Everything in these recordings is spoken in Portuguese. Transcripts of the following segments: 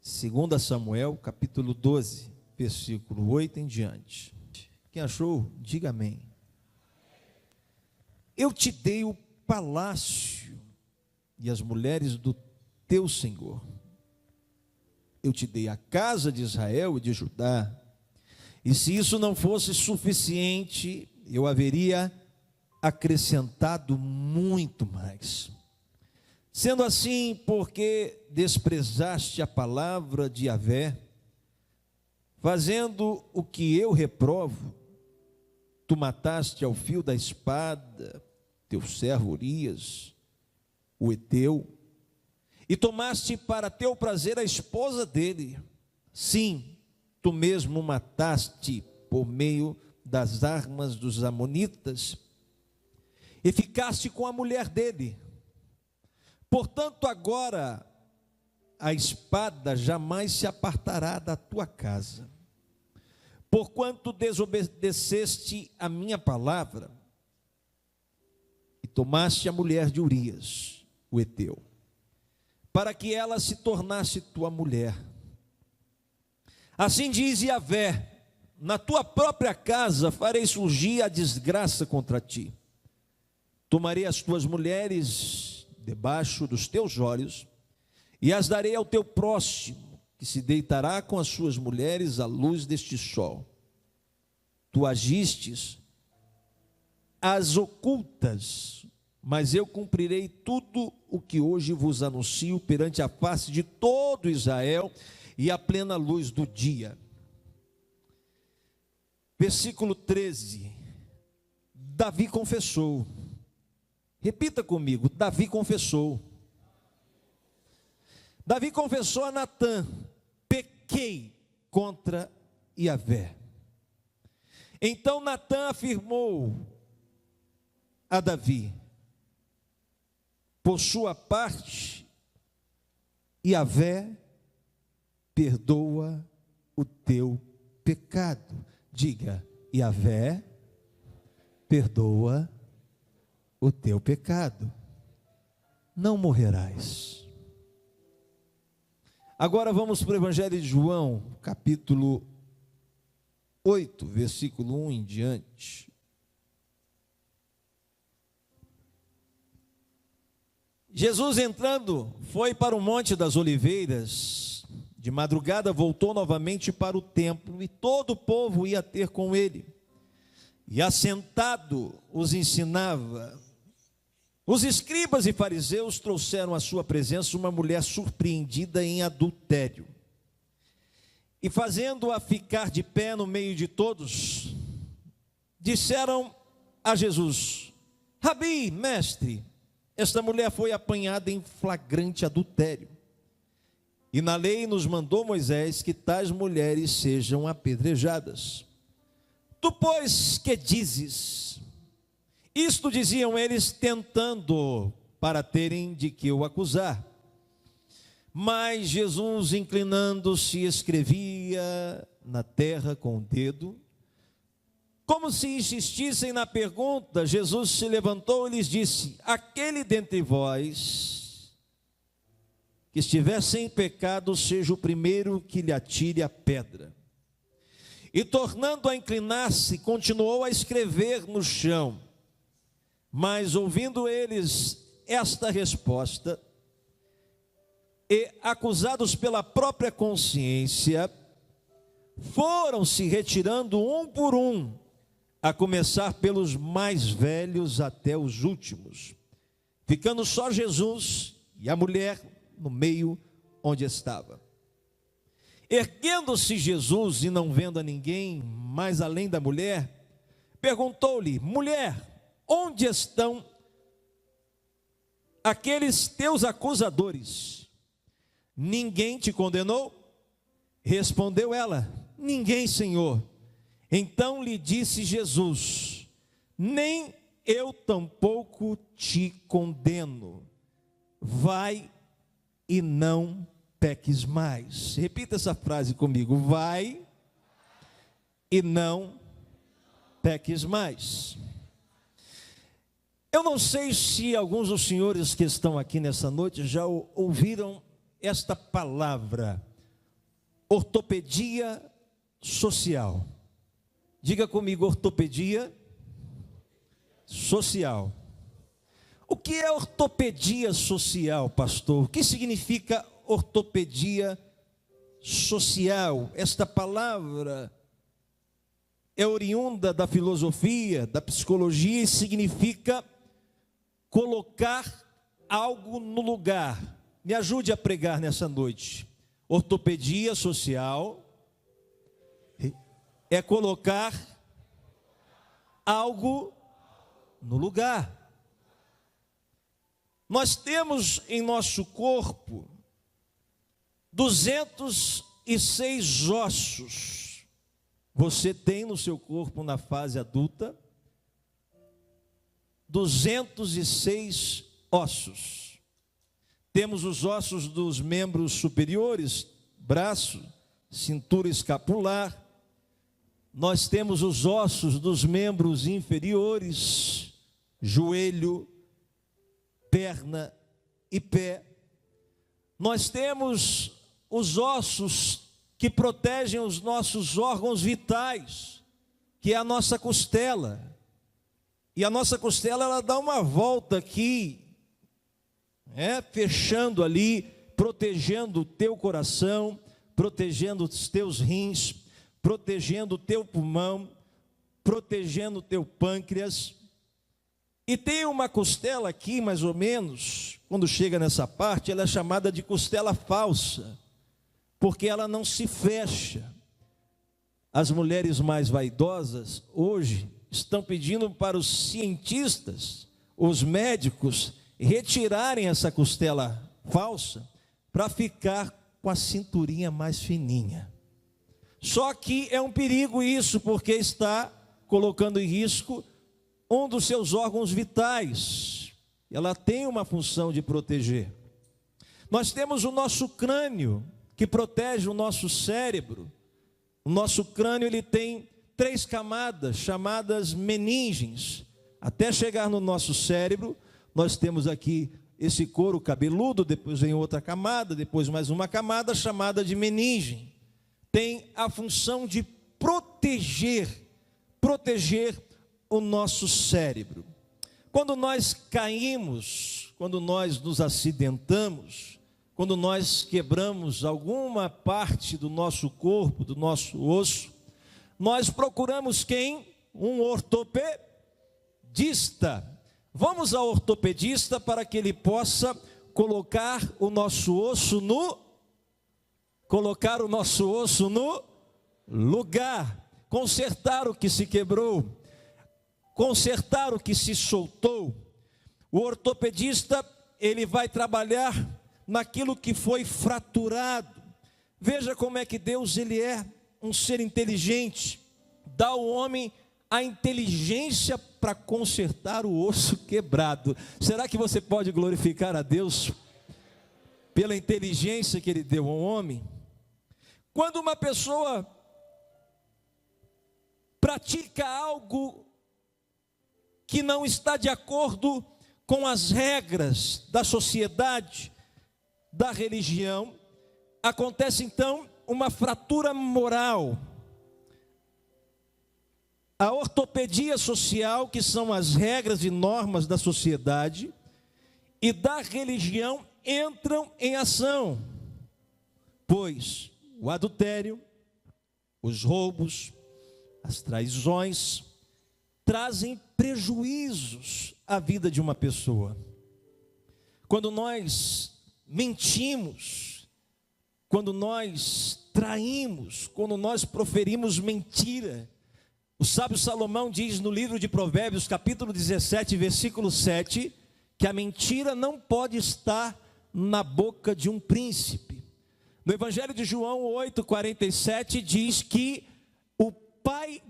2 Samuel, capítulo 12, versículo 8 em diante. Quem achou, diga amém. Eu te dei o palácio e as mulheres do teu Senhor. Eu te dei a casa de Israel e de Judá. E se isso não fosse suficiente, eu haveria acrescentado muito mais. Sendo assim, porque desprezaste a palavra de Yahvé, fazendo o que eu reprovo, tu mataste ao fio da espada teu servo Urias, o heteu, e tomaste para teu prazer a esposa dele. Sim, tu mesmo mataste por meio das armas dos amonitas, e ficaste com a mulher dele. Portanto, agora a espada jamais se apartará da tua casa, porquanto desobedeceste a minha palavra, e tomaste a mulher de Urias, o heteu, para que ela se tornasse tua mulher. Assim diz Yahvé: na tua própria casa farei surgir a desgraça contra ti. Tomarei as tuas mulheres debaixo dos teus olhos, e as darei ao teu próximo, que se deitará com as suas mulheres à luz deste sol. Tu agistes as ocultas, mas eu cumprirei tudo o que hoje vos anuncio perante a face de todo Israel e à plena luz do dia. Versículo 13. Davi confessou. Repita comigo, Davi confessou. Davi confessou a Natã: pequei contra Yahvé. Então Natã afirmou a Davi: por sua parte, Yahvé perdoa o teu pecado. Diga: Yahvé perdoa o teu pecado, não morrerás. Agora vamos para o Evangelho de João, capítulo 8, versículo 1 em diante. Jesus, entrando, foi para o Monte das Oliveiras. De madrugada voltou novamente para o templo, e todo o povo ia ter com ele. E assentado os ensinava. Os escribas e fariseus trouxeram à sua presença uma mulher surpreendida em adultério. E fazendo-a ficar de pé no meio de todos, disseram a Jesus: Rabi, mestre, esta mulher foi apanhada em flagrante adultério. E na lei nos mandou Moisés que tais mulheres sejam apedrejadas. Tu, pois, que dizes? Isto diziam eles, tentando para terem de que o acusar. Mas Jesus, inclinando-se, escrevia na terra com o dedo. Como se insistissem na pergunta, Jesus se levantou e lhes disse: aquele dentre vós que estiver sem pecado, seja o primeiro que lhe atire a pedra. E tornando a inclinar-se, continuou a escrever no chão. Mas ouvindo eles esta resposta, e acusados pela própria consciência, foram se retirando um por um, a começar pelos mais velhos até os últimos, ficando só Jesus e a mulher no meio onde estava. Erguendo-se Jesus e não vendo a ninguém mais além da mulher, perguntou-lhe: mulher, onde estão aqueles teus acusadores? Ninguém te condenou? Respondeu ela: ninguém, Senhor. Então lhe disse Jesus: nem eu tampouco te condeno. Vai e não peques mais. Repita essa frase comigo: vai e não peques mais. Eu não sei se alguns dos senhores que estão aqui nessa noite já ouviram esta palavra, ortopedia social. Diga comigo, ortopedia social. O que é ortopedia social, pastor? O que significa ortopedia social? Esta palavra é oriunda da filosofia, da psicologia e significa colocar algo no lugar. Me ajude a pregar nessa noite. Ortopedia social é colocar algo no lugar. Nós temos em nosso corpo 206 ossos. Você tem no seu corpo, na fase adulta, 206 ossos. Temos os ossos dos membros superiores, braço, cintura escapular. Nós temos os ossos dos membros inferiores, joelho, perna e pé. Nós temos os ossos que protegem os nossos órgãos vitais, que é a nossa costela. E a nossa costela, ela dá uma volta aqui, fechando ali, protegendo o teu coração, protegendo os teus rins, protegendo o teu pulmão, protegendo o teu pâncreas. E tem uma costela aqui, mais ou menos, quando chega nessa parte, ela é chamada de costela falsa, porque ela não se fecha. As mulheres mais vaidosas, hoje, estão pedindo para os cientistas, os médicos, retirarem essa costela falsa, para ficar com a cinturinha mais fininha. Só que é um perigo isso, porque está colocando em risco um dos seus órgãos vitais. Ela tem uma função de proteger. Nós temos o nosso crânio, que protege o nosso cérebro. O nosso crânio, ele tem 3 camadas, chamadas meninges. Até chegar no nosso cérebro, nós temos aqui esse couro cabeludo, depois vem outra camada, depois mais uma camada chamada de meninge. Tem a função de proteger o nosso cérebro. Quando nós caímos, quando nós nos acidentamos, quando nós quebramos alguma parte do nosso corpo, do nosso osso, nós procuramos quem? Um ortopedista. Vamos ao ortopedista para que ele possa colocar o nosso osso no lugar, consertar o que se quebrou, consertar o que se soltou. O ortopedista, ele vai trabalhar naquilo que foi fraturado. Veja como é que Deus, ele é um ser inteligente, dá ao homem a inteligência para consertar o osso quebrado. Será que você pode glorificar a Deus pela inteligência que ele deu ao homem? Quando uma pessoa pratica algo que não está de acordo com as regras da sociedade, da religião, acontece então uma fratura moral. A ortopedia social, que são as regras e normas da sociedade e da religião, entram em ação, pois o adultério, os roubos, as traições trazem prejuízos à vida de uma pessoa. Quando nós mentimos, quando nós traímos, quando nós proferimos mentira, o sábio Salomão diz no livro de Provérbios, capítulo 17, versículo 7, que a mentira não pode estar na boca de um príncipe. No Evangelho de João 8,47 diz que o pai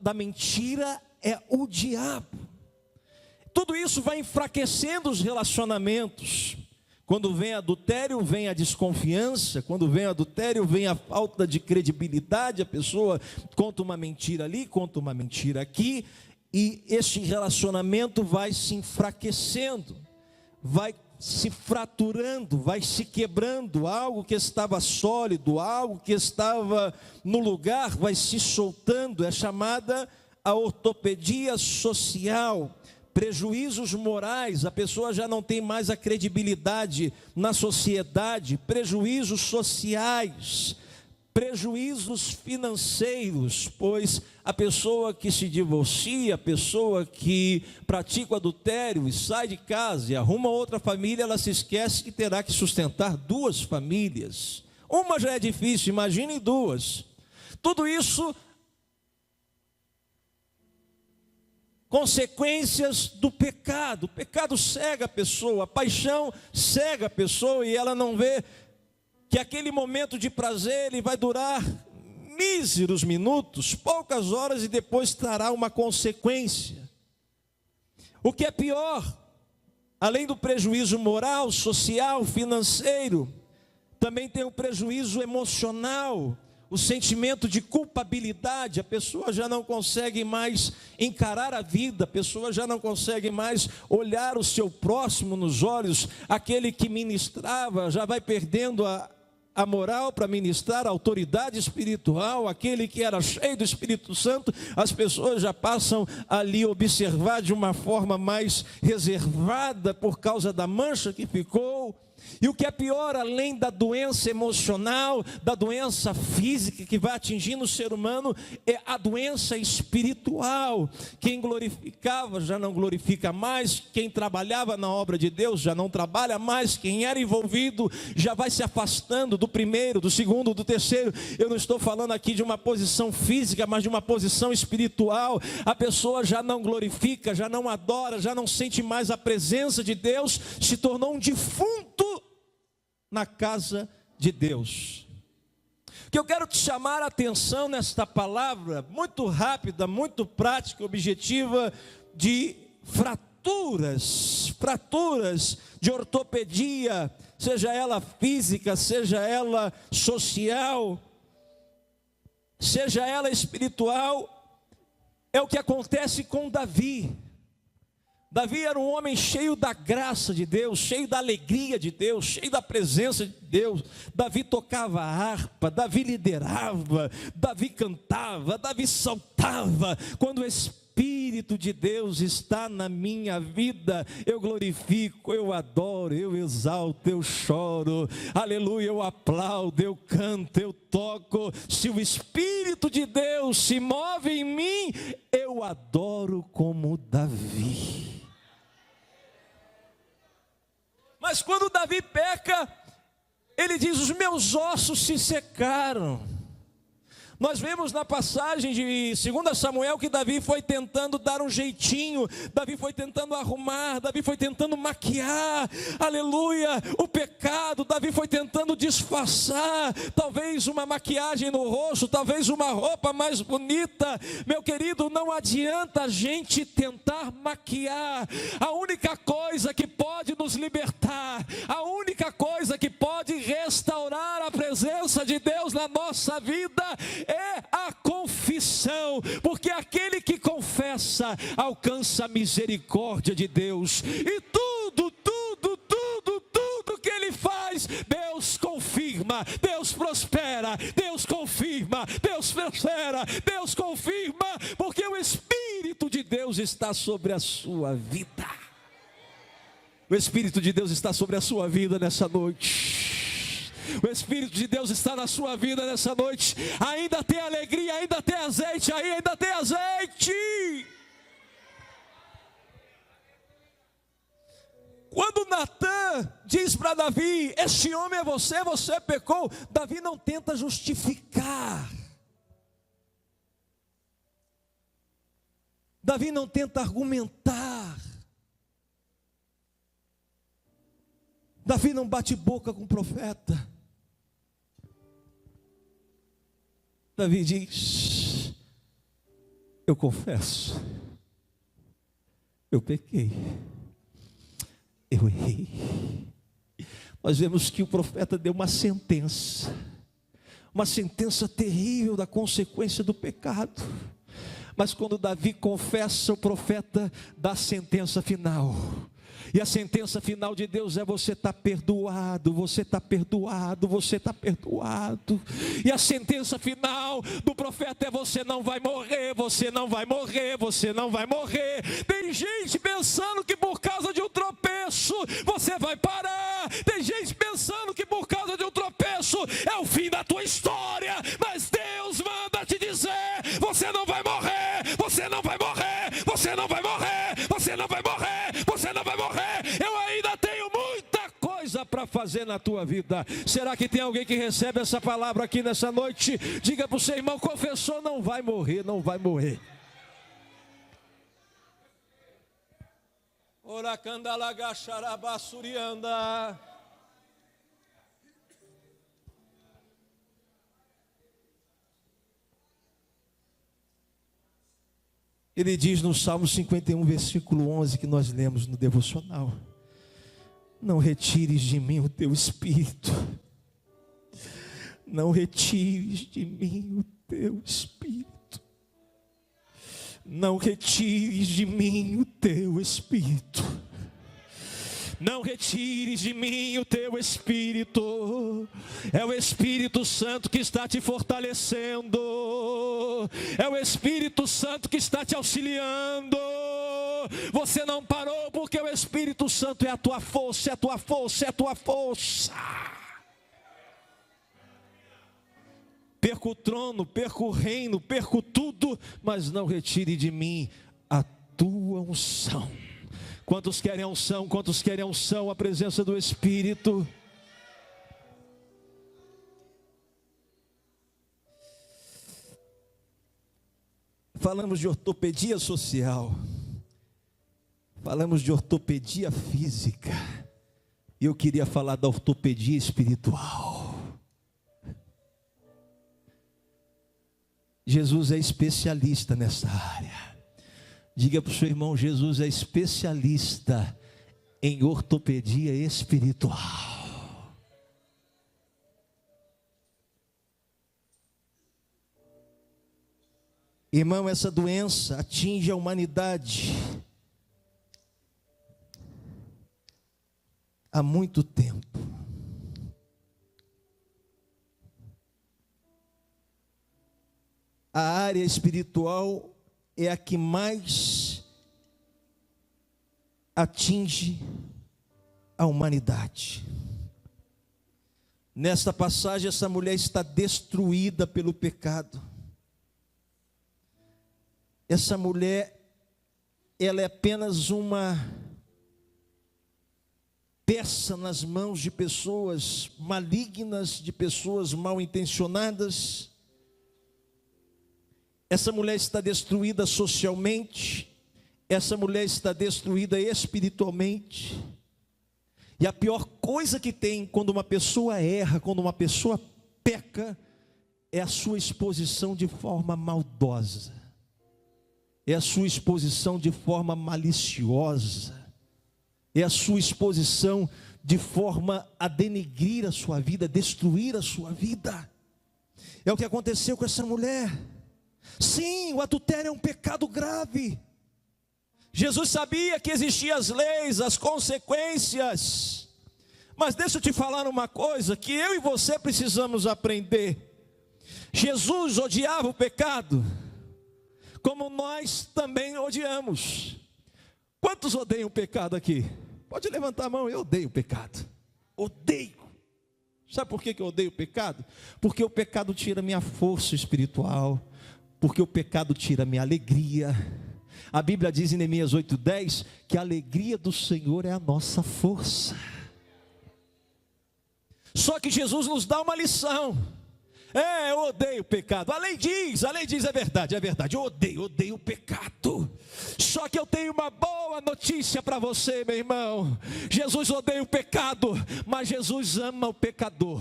da mentira é o diabo. Tudo isso vai enfraquecendo os relacionamentos. Quando vem adultério, vem a desconfiança. Quando vem adultério, vem a falta de credibilidade. A pessoa conta uma mentira ali, conta uma mentira aqui, e este relacionamento vai se enfraquecendo, vai se fraturando, vai se quebrando, algo que estava sólido, algo que estava no lugar, vai se soltando, é chamada a ortopedia social. Prejuízos morais, a pessoa já não tem mais a credibilidade na sociedade, prejuízos sociais, prejuízos financeiros, pois a pessoa que se divorcia, a pessoa que pratica o adultério e sai de casa e arruma outra família, ela se esquece que terá que sustentar duas famílias. Uma já é difícil, imagine duas. Tudo isso consequências do pecado. O pecado cega a pessoa, a paixão cega a pessoa e ela não vê que aquele momento de prazer ele vai durar míseros minutos, poucas horas e depois trará uma consequência. O que é pior, além do prejuízo moral, social, financeiro, também tem o prejuízo emocional, o sentimento de culpabilidade. A pessoa já não consegue mais encarar a vida, a pessoa já não consegue mais olhar o seu próximo nos olhos, aquele que ministrava já vai perdendo a moral para ministrar, a autoridade espiritual, aquele que era cheio do Espírito Santo, as pessoas já passam ali a observar de uma forma mais reservada por causa da mancha que ficou. E o que é pior, além da doença emocional, da doença física que vai atingindo o ser humano, é a doença espiritual. Quem glorificava já não glorifica mais, quem trabalhava na obra de Deus já não trabalha mais, quem era envolvido já vai se afastando do primeiro, do segundo, do terceiro. Eu não estou falando aqui de uma posição física, mas de uma posição espiritual. A pessoa já não glorifica, já não adora, já não sente mais a presença de Deus, se tornou um defunto na casa de Deus. O que eu quero te chamar a atenção nesta palavra, muito rápida, muito prática, objetiva, de fraturas de ortopedia, seja ela física, seja ela social, seja ela espiritual, é o que acontece com Davi. Davi era um homem cheio da graça de Deus, cheio da alegria de Deus, cheio da presença de Deus. Davi tocava harpa, Davi liderava, Davi cantava, Davi saltava. Quando o Espírito de Deus está na minha vida, eu glorifico, eu adoro, eu exalto, eu choro, aleluia, eu aplaudo, eu canto, eu toco. Se o Espírito de Deus se move em mim, eu adoro como Davi. Mas quando Davi peca, ele diz: os meus ossos se secaram. Nós vemos na passagem de 2 Samuel que Davi foi tentando dar um jeitinho, Davi foi tentando arrumar, Davi foi tentando maquiar, aleluia, o pecado. Davi foi tentando disfarçar, talvez uma maquiagem no rosto, talvez uma roupa mais bonita. Meu querido, não adianta a gente tentar maquiar. A única coisa que pode nos libertar, a única coisa que pode restaurar a presença de Deus na nossa vida é a confissão, porque aquele que confessa alcança a misericórdia de Deus, e tudo que ele faz, Deus confirma, Deus prospera, Deus confirma, Deus prospera, Deus confirma, porque o Espírito de Deus está sobre a sua vida. O Espírito de Deus está sobre a sua vida nessa noite. O Espírito de Deus está na sua vida nessa noite. Ainda tem alegria, ainda tem azeite, ainda tem azeite. Quando Natã diz para Davi: este homem é você, você pecou, Davi não tenta justificar. Davi não tenta argumentar. Davi não bate boca com o profeta. Davi diz: eu confesso, eu pequei, eu errei. Nós vemos que o profeta deu uma sentença terrível da consequência do pecado. Mas quando Davi confessa, o profeta dá a sentença final. E a sentença final de Deus é: você está perdoado, você está perdoado, você está perdoado. E a sentença final do profeta é: você não vai morrer, você não vai morrer, você não vai morrer. Tem gente pensando que por causa de um tropeço você vai parar. Tem gente pensando que por causa de um tropeço é o fim da tua história. Mas Deus manda te dizer: você não vai morrer, você não vai morrer, você não vai morrer, você não vai morrer, você não vai morrer. Eu ainda tenho muita coisa para fazer na tua vida. Será que tem alguém que recebe essa palavra aqui nessa noite? Diga para o seu irmão: confessou, não vai morrer, não vai morrer. Oracandalagaxarabassurianda. Ele diz no Salmo 51, versículo 11, que nós lemos no devocional: não retires de mim o teu espírito, não retires de mim o teu espírito, não retires de mim o teu espírito, não retires de mim o teu espírito. É o Espírito Santo que está te fortalecendo, é o Espírito Santo que está te auxiliando. Você não parou porque o Espírito Santo é a tua força, é a tua força, é a tua força. Perco o trono, perco o reino, perco tudo, mas não retire de mim a tua unção. Quantos querem a unção? Quantos querem a unção, a presença do Espírito? Falamos de ortopedia social, falamos de ortopedia física, e eu queria falar da ortopedia espiritual. Jesus é especialista nessa área. Diga para o seu irmão: Jesus é especialista em ortopedia espiritual. Irmão, essa doença atinge a humanidade há muito tempo. A área espiritual é a que mais atinge a humanidade. Nesta passagem, essa mulher está destruída pelo pecado. Essa mulher, ela é apenas uma peça nas mãos de pessoas malignas, de pessoas mal intencionadas. Essa mulher está destruída socialmente, essa mulher está destruída espiritualmente. E a pior coisa que tem quando uma pessoa erra, quando uma pessoa peca, é a sua exposição de forma maldosa, é a sua exposição de forma maliciosa, é a sua exposição de forma a denegrir a sua vida, destruir a sua vida. É o que aconteceu com essa mulher. Sim, o adultério é um pecado grave. Jesus sabia que existiam as leis, as consequências. Mas deixa eu te falar uma coisa que eu e você precisamos aprender. Jesus odiava o pecado, como nós também odiamos. Quantos odeiam o pecado aqui? Pode levantar a mão. Eu odeio o pecado. Odeio. Sabe por que eu odeio o pecado? Porque o pecado tira minha força espiritual. Porque o pecado tira minha alegria. A Bíblia diz em Neemias 8:10 que a alegria do Senhor é a nossa força. Só que Jesus nos dá uma lição. Eu odeio o pecado. A lei diz, é verdade, eu odeio o pecado. Só que eu tenho uma boa notícia para você, meu irmão. Jesus odeia o pecado, mas Jesus ama o pecador.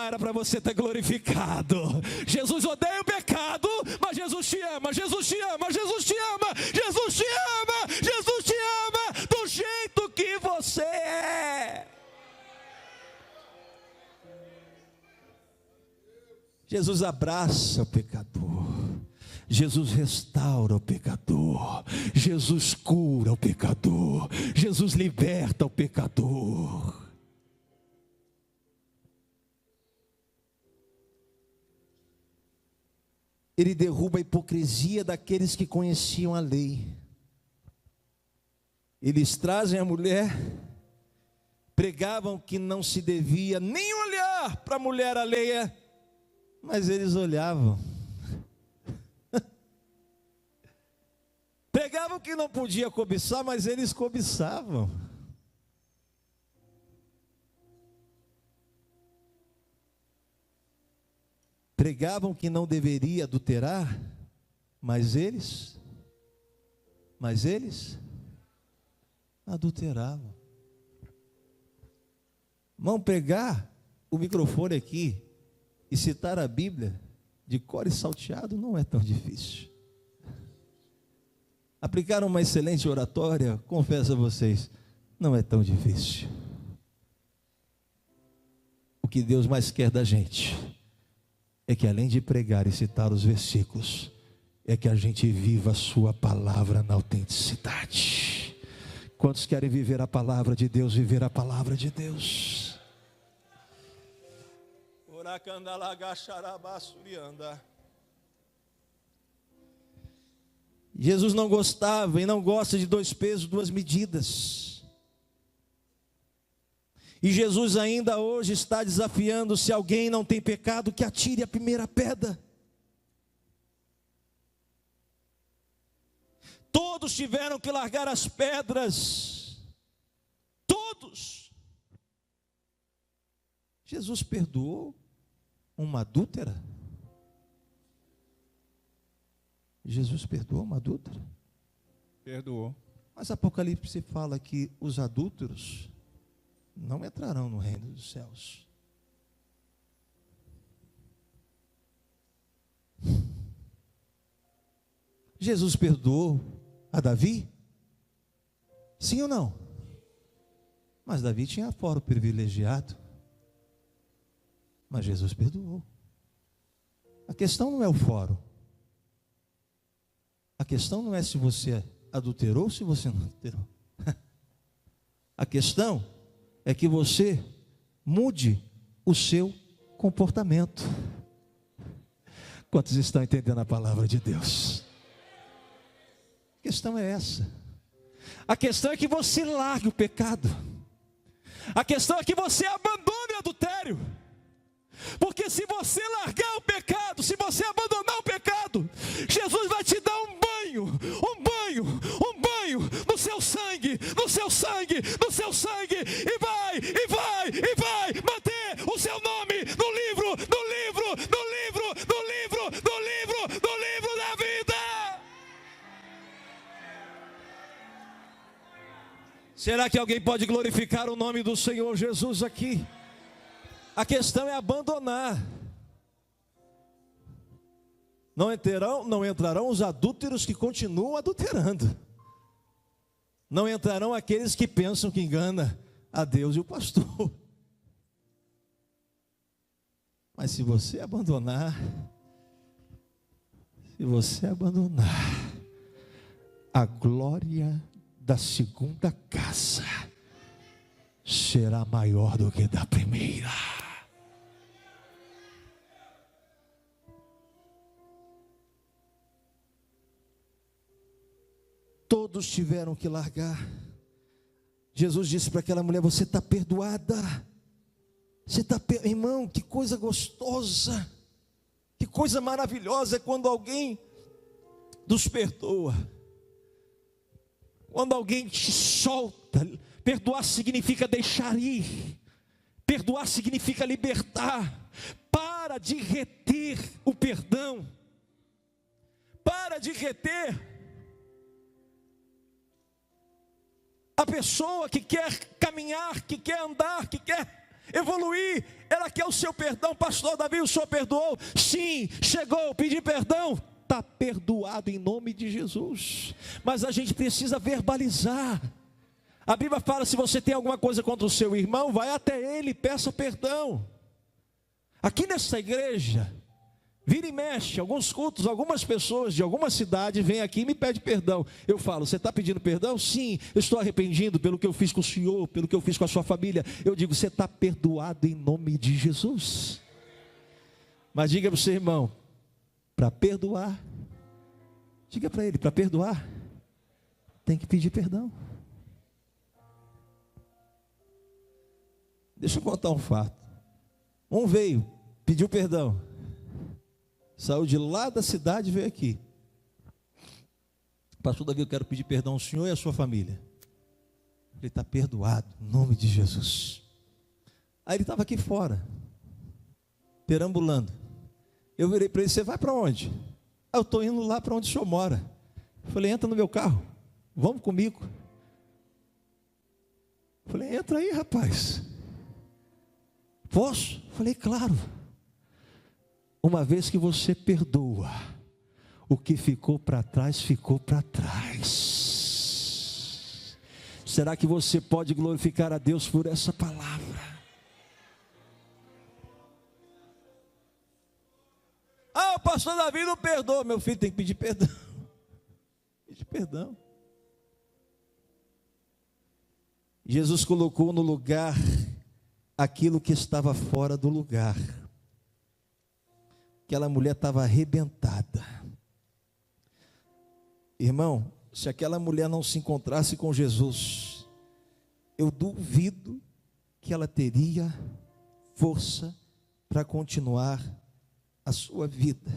Era para você estar glorificado. Jesus odeia o pecado, mas Jesus te ama, Jesus te ama, Jesus te ama, Jesus te ama, Jesus te ama do jeito que você é. Jesus abraça o pecador. Jesus restaura o pecador, Jesus cura o pecador, Jesus liberta o pecador. Ele derruba a hipocrisia daqueles que conheciam a lei. Eles trazem a mulher, pregavam que não se devia nem olhar para a mulher alheia, mas eles olhavam. Pregavam que não podia cobiçar, mas eles cobiçavam. Pregavam que não deveria adulterar, mas eles adulteravam. Vão pegar o microfone aqui e citar a Bíblia de cor e salteado não é tão difícil. Aplicar uma excelente oratória, confesso a vocês, não é tão difícil. O que Deus mais quer da gente é que, além de pregar e citar os versículos, é que a gente viva a sua palavra na autenticidade. Quantos querem viver a palavra de Deus, viver a palavra de Deus? Jesus não gostava e não gosta de 2 pesos, 2 medidas. E Jesus ainda hoje está desafiando: se alguém não tem pecado, que atire a primeira pedra. Todos tiveram que largar as pedras. Todos. Jesus perdoou uma adúltera? Jesus perdoou uma adúltera? Perdoou. Mas Apocalipse fala que os adúlteros não entrarão no reino dos céus. Jesus perdoou a Davi? Sim ou não? Mas Davi tinha foro privilegiado. Mas Jesus perdoou. A questão não é o foro. A questão não é se você adulterou ou se você não adulterou. A questão é que você mude o seu comportamento. Quantos estão entendendo a palavra de Deus? A questão é essa. A questão é que você largue o pecado. A questão é que você abandone o adultério. Porque se você largar o pecado, se você abandonar o pecado, Jesus vai te dar um banho no seu sangue, e vai manter o seu nome no livro da vida. Será que alguém pode glorificar o nome do Senhor Jesus aqui? A questão é abandonar. Não entrarão os adúlteros que continuam adulterando. Não entrarão aqueles que pensam que engana a Deus e o pastor. Mas se você abandonar, a glória da segunda casa será maior do que da primeira. Todos tiveram que largar. Jesus disse para aquela mulher: você está perdoada. Irmão, que coisa gostosa, que coisa maravilhosa é quando alguém nos perdoa, quando alguém te solta. Perdoar significa deixar ir, perdoar significa libertar. Para de reter o perdão, para de reter. A pessoa que quer caminhar, que quer andar, que quer evoluir, ela quer o seu perdão. Pastor Davi, o senhor perdoou? Sim, chegou, pedi perdão, está perdoado em nome de Jesus. Mas a gente precisa verbalizar. A Bíblia fala: se você tem alguma coisa contra o seu irmão, vai até ele e peça perdão. Aqui nessa igreja, Vira e mexe, alguns cultos, algumas pessoas de alguma cidade vêm aqui e me pedem perdão. Eu falo, você está pedindo perdão? Sim, eu estou arrependido pelo que eu fiz com o senhor, pelo que eu fiz com a sua família. Eu digo, você está perdoado em nome de Jesus. Mas diga para o seu irmão, para perdoar, diga para ele, para perdoar, tem que pedir perdão. Deixa eu contar um fato. Um veio, pediu perdão. Saiu de lá da cidade e veio aqui. Pastor Davi, eu quero pedir perdão ao senhor e à sua família. Ele está perdoado, em nome de Jesus. Aí ele estava aqui fora, perambulando. Eu virei para ele, você vai para onde? Eu estou indo lá para onde o senhor mora. Eu falei, entra no meu carro, vamos comigo. Eu falei, entra aí, rapaz. Posso? Eu falei, claro. Uma vez que você perdoa, o que ficou para trás, ficou para trás. Será que você pode glorificar a Deus por essa palavra? Ah, o pastor Davi não perdoa. Meu filho tem que pedir perdão. Pedir perdão. Jesus colocou no lugar aquilo que estava fora do lugar. Aquela mulher estava arrebentada. Irmão, se aquela mulher não se encontrasse com Jesus, eu duvido que ela teria força para continuar a sua vida.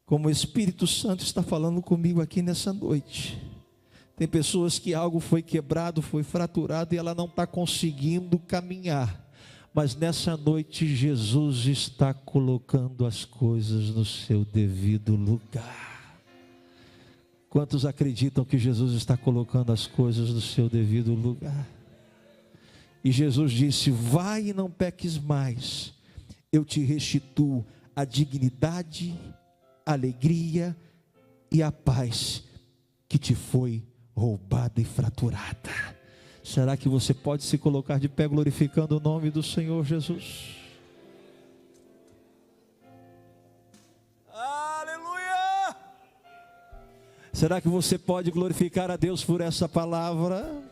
Como o Espírito Santo está falando comigo aqui nessa noite. Tem pessoas que algo foi quebrado, foi fraturado e ela não está conseguindo caminhar. Mas nessa noite Jesus está colocando as coisas no seu devido lugar. Quantos acreditam que Jesus está colocando as coisas no seu devido lugar? E Jesus disse, vai e não peques mais, eu te restituo a dignidade, a alegria e a paz que te foi roubada e fraturada. Será que você pode se colocar de pé glorificando o nome do Senhor Jesus? Aleluia! Será que você pode glorificar a Deus por essa palavra?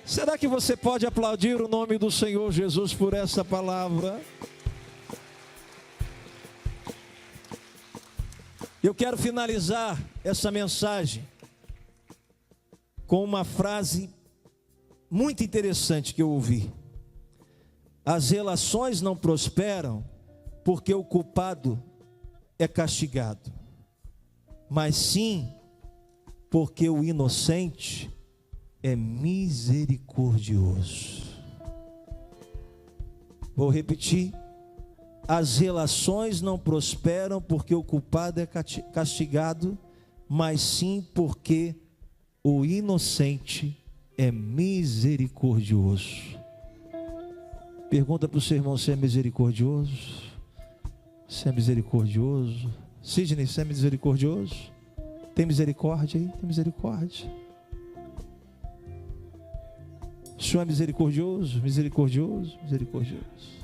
Será que você pode aplaudir o nome do Senhor Jesus por essa palavra? Eu quero finalizar essa mensagem com uma frase muito interessante que eu ouvi. As relações não prosperam porque o culpado é castigado, mas sim porque o inocente é misericordioso. Vou repetir. As relações não prosperam porque o culpado é castigado, mas sim porque o inocente é misericordioso. Pergunta para o seu irmão, você é misericordioso? Você é misericordioso? Sidney, você é misericordioso? Tem misericórdia aí? Tem misericórdia? O senhor é misericordioso? Misericordioso? Misericordioso?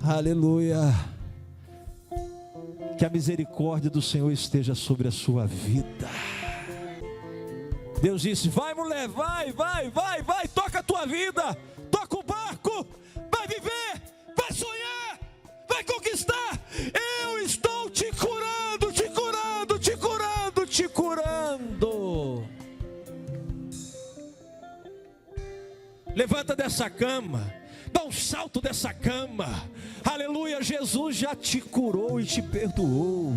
Aleluia. Que a misericórdia do Senhor esteja sobre a sua vida. Deus disse, vai mulher, vai, toca a tua vida, toca o barco, vai viver, vai sonhar, vai conquistar. Eu estou te curando, te curando, te curando, te curando. Levanta dessa cama, dá um salto dessa cama. Aleluia, Jesus já te curou e te perdoou.